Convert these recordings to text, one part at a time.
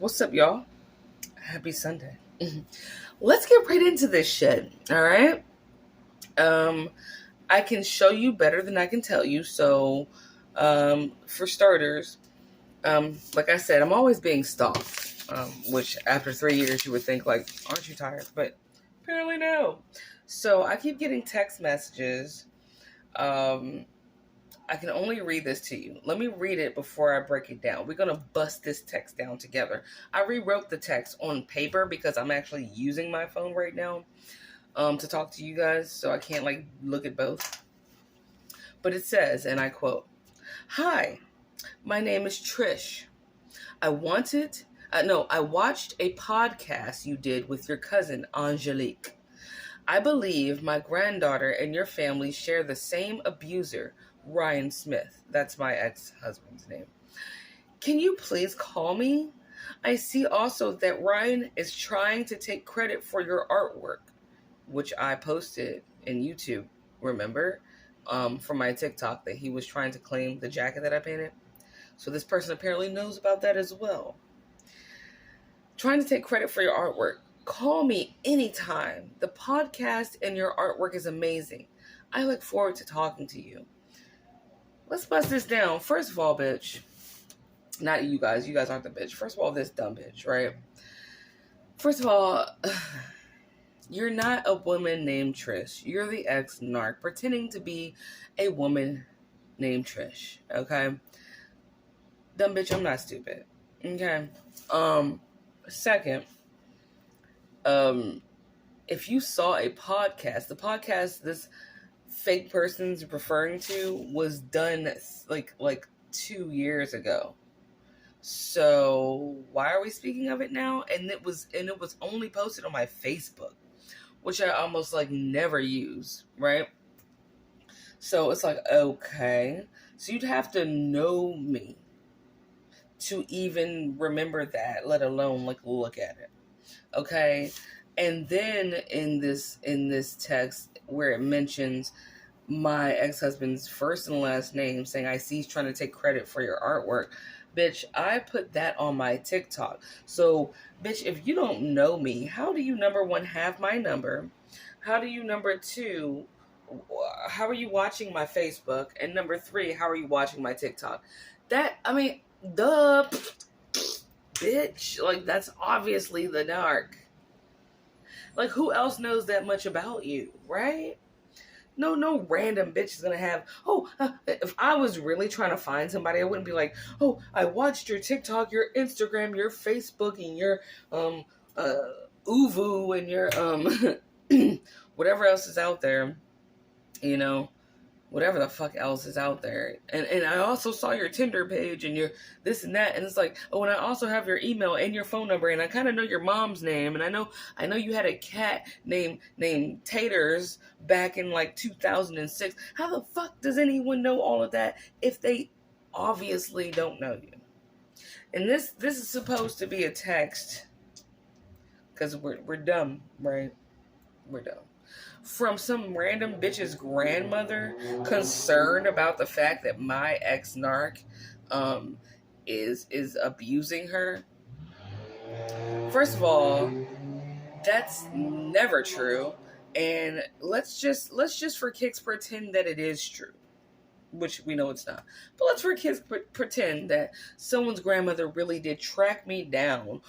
What's up, y'all? Happy Sunday. Let's get right into this shit, all right? I can show you better than I can tell you. So, for starters, like I said, I'm always being stalked, which after 3 years you would think, like, aren't you tired? But apparently no. So I keep getting text messages. I can only read this to you. Let me read it before I break it down. We're going to bust this text down together. I rewrote the text on paper because I'm actually using my phone right now to talk to you guys, so I can't like look at both. But it says, and I quote, "Hi, my name is Trish. I watched a podcast you did with your cousin Angelique. I believe my granddaughter and your family share the same abuser, Ryan Smith." That's my ex-husband's name. "Can you please call me? I see also that Ryan is trying to take credit for your artwork," which I posted in YouTube, remember? From my TikTok, that he was trying to claim the jacket that I painted. So this person apparently knows about that as well. "Trying to take credit for your artwork. Call me anytime. The podcast and your artwork is amazing. I look forward to talking to you." Let's bust this down. First of all, bitch. Not you guys. You guys aren't the bitch. First of all, this dumb bitch, right? First of all, you're not a woman named Trish. You're the ex-narc pretending to be a woman named Trish, okay? Dumb bitch, I'm not stupid, okay? Second, if you saw a podcast, the podcast this fake person's referring to was done like 2 years ago. So why are we speaking of it now? And it was only posted on my Facebook, which I almost like never use, right? So it's like, okay, so you'd have to know me to even remember that, let alone like look at it. Okay. And then in this text where it mentions my ex-husband's first and last name, saying, "I see he's trying to take credit for your artwork." Bitch, I put that on my TikTok. So, bitch, if you don't know me, how do you, number one, have my number? How do you, number two, how are you watching my Facebook? And number three, how are you watching my TikTok? Duh, bitch. Like, that's obviously the narc. Like, who else knows that much about you, right? No random bitch is gonna have, if I was really trying to find somebody, I wouldn't be like, "Oh, I watched your TikTok, your Instagram, your Facebook, and your, Uvu, and your, whatever else is out there, you know, whatever the fuck else is out there. And I also saw your Tinder page and your this and that." And it's like, "Oh, and I also have your email and your phone number, and I kind of know your mom's name, and I know you had a cat named Taters back in like 2006. How the fuck does anyone know all of that if they obviously don't know you?" And this is supposed to be a text because we're dumb, right? We're dumb. From some random bitch's grandmother concerned about the fact that my ex-narc is abusing her. First of all, that's never true. And let's just for kicks pretend that it is true, which we know it's not. But let's for kicks pretend that someone's grandmother really did track me down,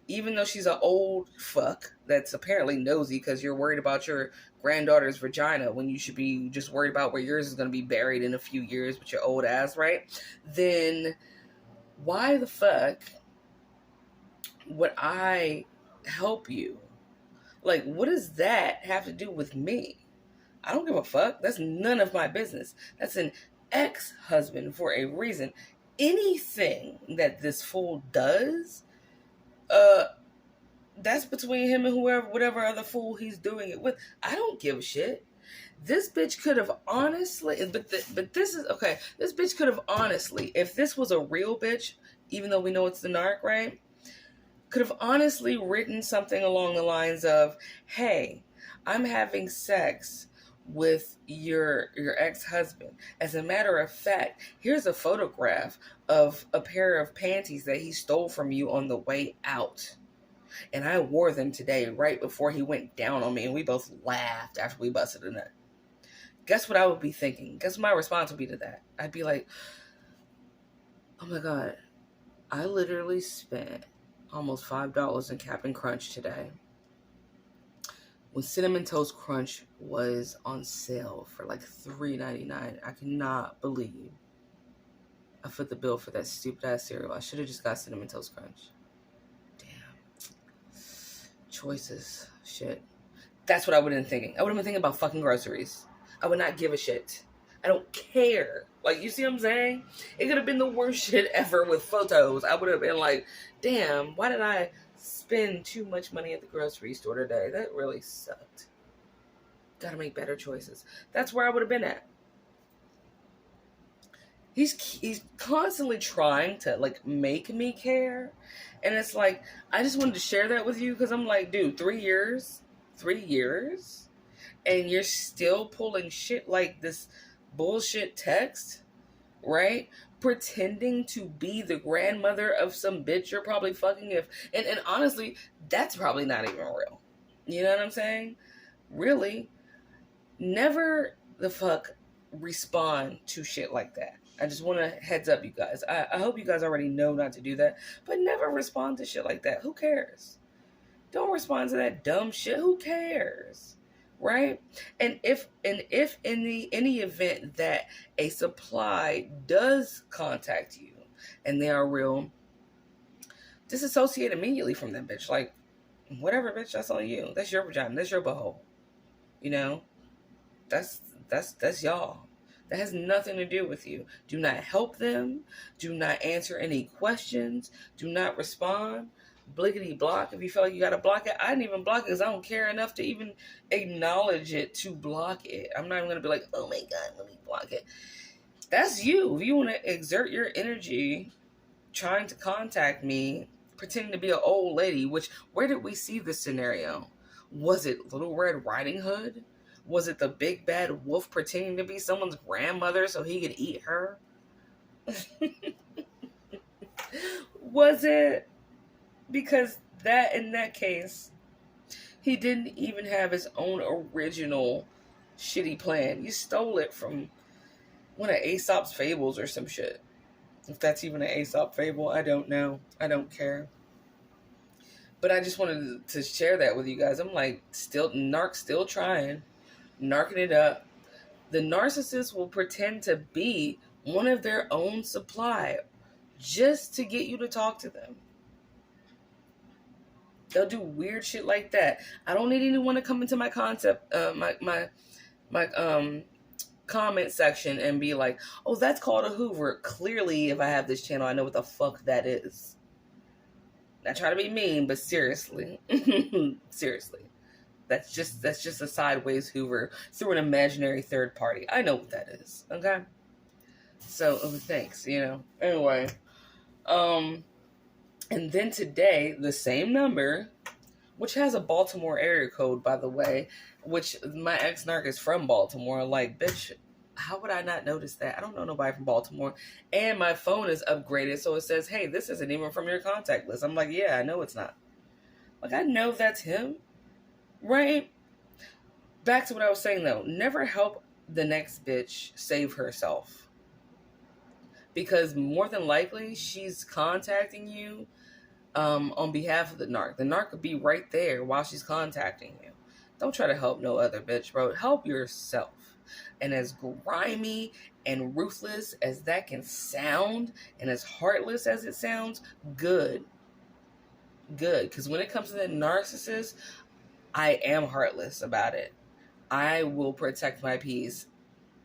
even though she's an old fuck that's apparently nosy because you're worried about your granddaughter's vagina when you should be just worried about where yours is going to be buried in a few years with your old ass, right? Then why the fuck would I help you? Like, what does that have to do with me? I don't give a fuck. That's none of my business. That's an ex-husband for a reason. Anything that this fool does, that's between him and whatever other fool he's doing it with. I don't give a shit. This bitch could have honestly, but this is, okay, this bitch could have honestly, if this was a real bitch, even though we know it's the narc, right? Could have honestly written something along the lines of, "Hey, I'm having sex with your ex-husband. As a matter of fact, here's a photograph of a pair of panties that he stole from you on the way out. And I wore them today right before he went down on me, and we both laughed after we busted a nut. Guess what I would be thinking? Guess what my response would be to that? I'd be like, oh my God, I literally spent almost $5 in Cap'n Crunch today, when Cinnamon Toast Crunch was on sale for like $3.99. I cannot believe I foot the bill for that stupid ass cereal. I should have just got Cinnamon Toast Crunch. Damn. Choices. Shit. That's what I would have been thinking. I would have been thinking about fucking groceries. I would not give a shit. I don't care. Like, you see what I'm saying? It could have been the worst shit ever with photos. I would have been like, damn, why did I spend too much money at the grocery store today? That really sucked. Gotta make better choices. That's where I would have been at. He's constantly trying to like make me care, and it's like, I just wanted to share that with you because I'm like, dude, 3 years, and you're still pulling shit like this bullshit text, right? Pretending to be the grandmother of some bitch you're probably fucking, and honestly, that's probably not even real. You know what I'm saying? Really, never the fuck respond to shit like that. I just want to heads up you guys. I hope you guys already know not to do that, but never respond to shit like that. Who cares? Don't respond to that dumb shit. Who cares? Right? And if in any event that a supply does contact you and they are real, disassociate immediately from that bitch. Like, whatever, bitch, that's on you. That's your vagina. That's your butthole. You know? That's y'all. That has nothing to do with you. Do not help them. Do not answer any questions. Do not respond. Blickety block. If you feel like you gotta block it, I didn't even block it because I don't care enough to even acknowledge it to block it. I'm not even gonna be like, oh my God, let me block it. That's you. If you want to exert your energy trying to contact me, pretending to be an old lady, which, where did we see this scenario? Was it Little Red Riding Hood? Was it the big bad wolf pretending to be someone's grandmother so he could eat her? Was it? Because that, in that case, he didn't even have his own original shitty plan. You stole it from one of Aesop's fables or some shit. If that's even an Aesop fable, I don't know. I don't care. But I just wanted to share that with you guys. I'm like, narcs still trying. Narking it up. The narcissist will pretend to be one of their own supply just to get you to talk to them. They'll do weird shit like that. I don't need anyone to come into my comment section and be like, oh, that's called a Hoover. Clearly, if I have this channel, I know what the fuck that is. Not trying to be mean, but seriously. Seriously. That's just a sideways Hoover through an imaginary third party. I know what that is. Okay? So, thanks, Anyway. And then today, the same number, which has a Baltimore area code, by the way, which my ex-narc is from Baltimore. Like, bitch, how would I not notice that? I don't know nobody from Baltimore. And my phone is upgraded, so it says, hey, this isn't even from your contact list. I'm like, yeah, I know it's not. Like, I know that's him. Right? Back to what I was saying, though. Never help the next bitch save herself. Because more than likely, she's contacting you on behalf of the narc. The narc could be right there while she's contacting you. Don't try to help no other bitch, bro. Help yourself. And as grimy and ruthless as that can sound, and as heartless as it sounds, good. Because when it comes to that narcissist, I am heartless about it. I will protect my peace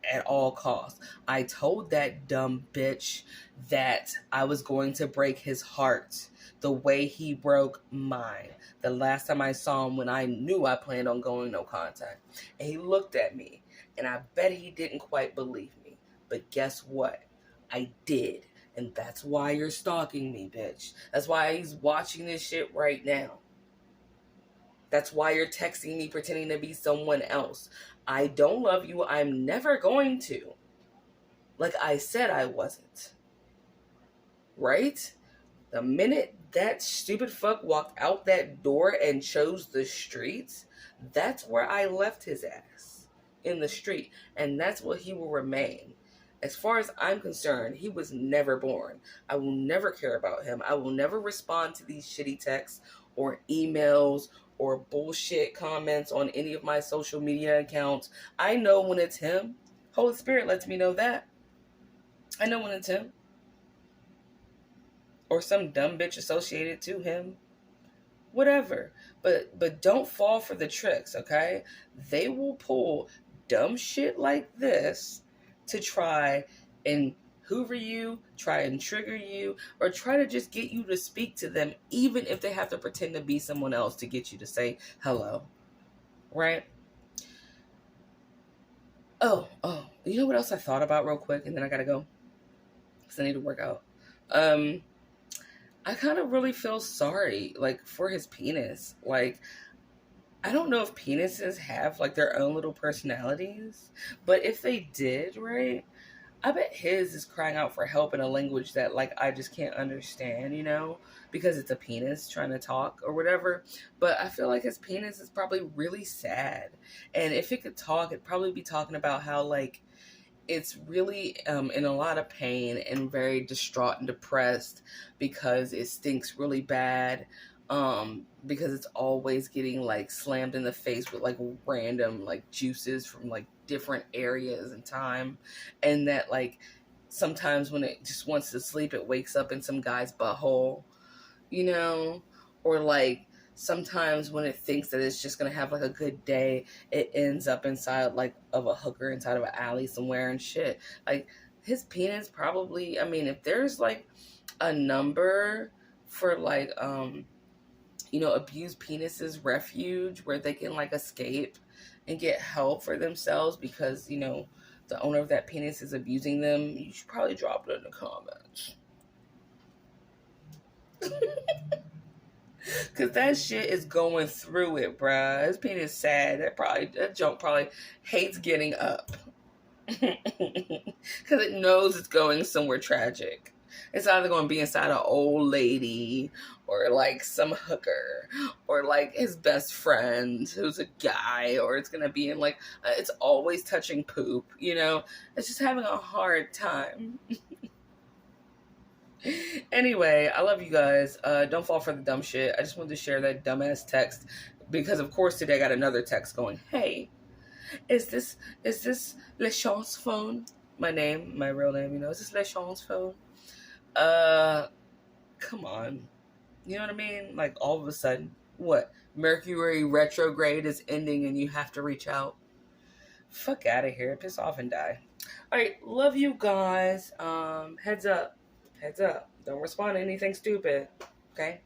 at all costs. I told that dumb bitch that I was going to break his heart the way he broke mine the last time I saw him, when I knew I planned on going no contact. And he looked at me, and I bet he didn't quite believe me. But guess what? I did. And that's why you're stalking me, bitch. That's why he's watching this shit right now. That's why you're texting me pretending to be someone else. I don't love you. I'm never going to. Like I said I wasn't. Right? The minute that stupid fuck walked out that door and chose the streets, that's where I left his ass. In the street. And that's what he will remain. As far as I'm concerned, he was never born. I will never care about him. I will never respond to these shitty texts or emails or bullshit comments on any of my social media accounts. I know when it's him. Holy Spirit lets me know that. I know when it's him. Or some dumb bitch associated to him. Whatever. But don't fall for the tricks, okay? They will pull dumb shit like this to try and hoover you, try and trigger you, or try to just get you to speak to them, even if they have to pretend to be someone else to get you to say hello. Right? Oh, you know what else I thought about real quick, and then I gotta go? Because I need to work out. I kind of really feel sorry, like, for his penis. Like, I don't know if penises have, like, their own little personalities, but if they did, right, I bet his is crying out for help in a language that, like, I just can't understand, you know, because it's a penis trying to talk or whatever. But I feel like his penis is probably really sad. And if it could talk, it'd probably be talking about how, like, it's really in a lot of pain and very distraught and depressed because it stinks really bad, because it's always getting like slammed in the face with like random like juices from like different areas and time, and that like sometimes when it just wants to sleep it wakes up in some guy's butthole, you know, or like sometimes when it thinks that it's just gonna have like a good day, it ends up inside like of a hooker inside of an alley somewhere and shit. Like his penis probably, I mean, if there's like a number for like you know, abused penises refuge where they can like escape and get help for themselves because, you know, the owner of that penis is abusing them, you should probably drop it in the comments. Cause that shit is going through it, bruh. His penis sad. That junk probably hates getting up. Cause it knows it's going somewhere tragic. It's either going to be inside an old lady or like some hooker or like his best friend who's a guy, or it's going to be in like, it's always touching poop, you know? It's just having a hard time. Anyway, I love you guys. Don't fall for the dumb shit. I just wanted to share that dumbass text because, of course, today I got another text going, hey, is this LeSean's phone? My name, my real name, you know, is this LeSean's phone? Come on. You know what I mean? Like, all of a sudden, what? Mercury retrograde is ending and you have to reach out? Fuck out of here. Piss off and die. All right, love you guys. Heads up. Don't respond to anything stupid. Okay?